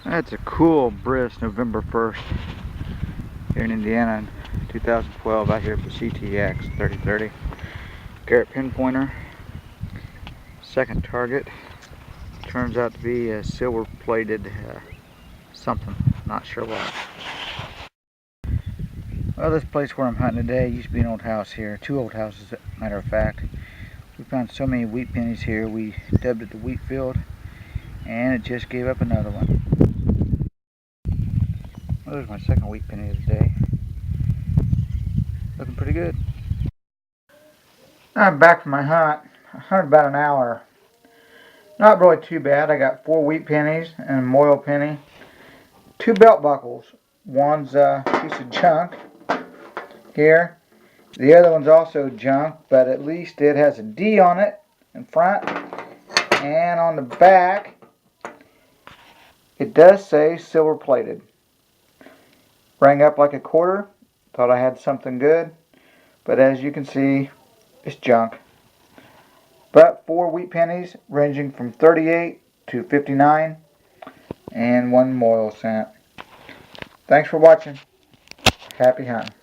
That's a cool, brisk November 1st here in Indiana in 2012 out here at the CTX 3030. Garrett pinpointer. Second target turns out to be a silver plated something, not sure what. Well, this place where I'm hunting today used to be an old house here, two old houses, matter of fact. We found so many wheat pennies here, we dubbed it the wheat field, and it just gave up another one. Well, there's my second wheat penny of the day. Looking pretty good. I'm back from my hunt. I hunted about an hour. Not really too bad. I got 4 wheat pennies and a moil penny. 2 belt buckles. One's a piece of junk here. The other one's also junk, but at least it has a D on it in front. And on the back, it does say silver plated. Rang up like a quarter. Thought I had something good. But as you can see, it's junk. But 4 wheat pennies ranging from 38 to 59. And 1 moil cent. Thanks for watching. Happy hunting.